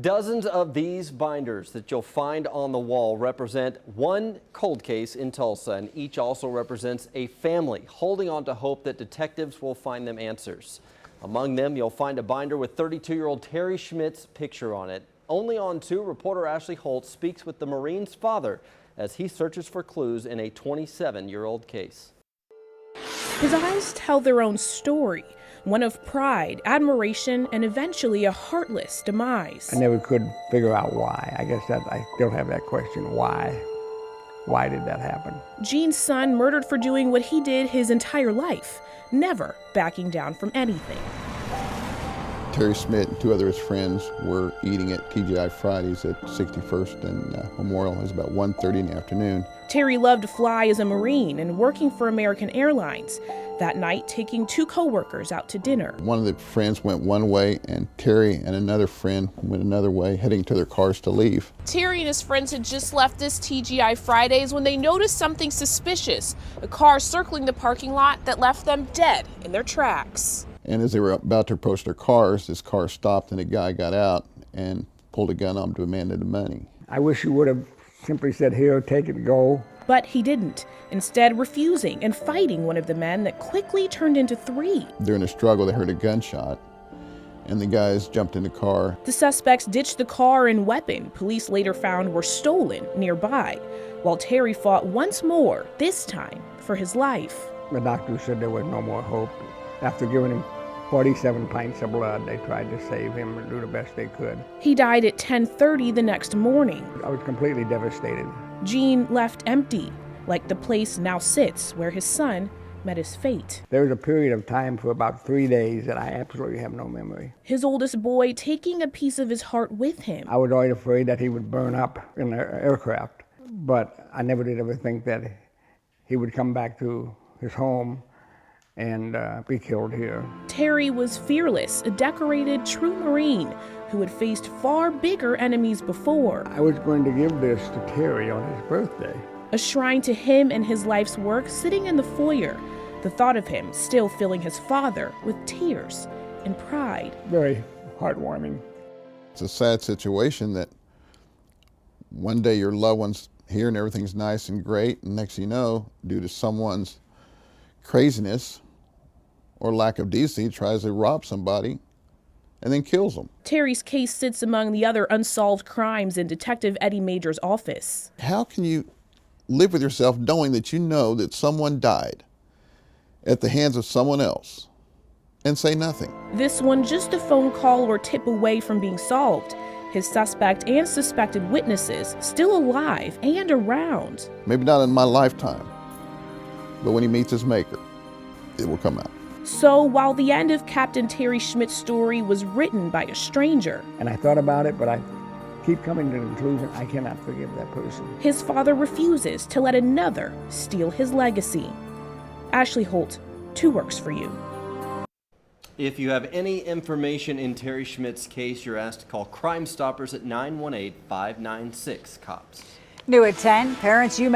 Dozens of these binders that you'll find on the wall represent one cold case in Tulsa, and each also represents a family holding on to hope that detectives will find them answers. Among them, you'll find a binder with 32-year-old Terry Schmidt's picture on it. Only on two, reporter Ashley Holt speaks with the Marine's father as he searches for clues in a 27-year-old case. His eyes tell their own story, one of pride, admiration, and eventually a heartless demise. I never could figure out why. I guess that I still have that question, why? Why did that happen? Gene's son murdered for doing what he did his entire life, never backing down from anything. Terry Schmidt and two other his friends were eating at TGI Fridays at 61st and Memorial. It was about 1:30 in the afternoon. Terry loved to fly as a Marine and working for American Airlines. That night, taking two co-workers out to dinner. One of the friends went one way and Terry and another friend went another way, heading to their cars to leave. Terry and his friends had just left this TGI Fridays when they noticed something suspicious, a car circling the parking lot that left them dead in their tracks. And as they were about to approach their cars, this car stopped and a guy got out and pulled a gun on them to demand the money. I wish you would have simply said, here, take it, go. But he didn't, instead refusing and fighting one of the men that quickly turned into three. During a struggle, they heard a gunshot and the guys jumped in the car. The suspects ditched the car and weapon police later found were stolen nearby, while Terry fought once more, this time for his life. The doctor said there was no more hope. After giving him 47 pints of blood, they tried to save him and do the best they could. He died at 10:30 the next morning. I was completely devastated. Gene left empty, like the place now sits where his son met his fate. There was a period of time for about 3 days that I absolutely have no memory. His oldest boy taking a piece of his heart with him. I was always afraid that he would burn up in the aircraft, but I never did ever think that he would come back to his home and be killed here. Terry was fearless, a decorated true Marine who had faced far bigger enemies before. I was going to give this to Terry on his birthday. A shrine to him and his life's work sitting in the foyer, the thought of him still filling his father with tears and pride. Very heartwarming. It's a sad situation that one day your loved one's here and everything's nice and great, and next thing you know, due to someone's craziness or lack of decency, tries to rob somebody and then kills them. Terry's case sits among the other unsolved crimes in Detective Eddie Major's office. How can you live with yourself knowing that you know that someone died at the hands of someone else and say nothing? This one just a phone call or tip away from being solved. His suspect and suspected witnesses still alive and around. Maybe not in my lifetime, but when he meets his maker, it will come out. So while the end of Captain Terry Schmidt's story was written by a stranger, And I thought about it, but I keep coming to the conclusion I cannot forgive that person. his father refuses to let another steal his legacy. Ashley Holt, 2 Works for You. If you have any information in Terry Schmidt's case, you're asked to call Crime Stoppers at 918-596-COPS. New at 10, parents, you may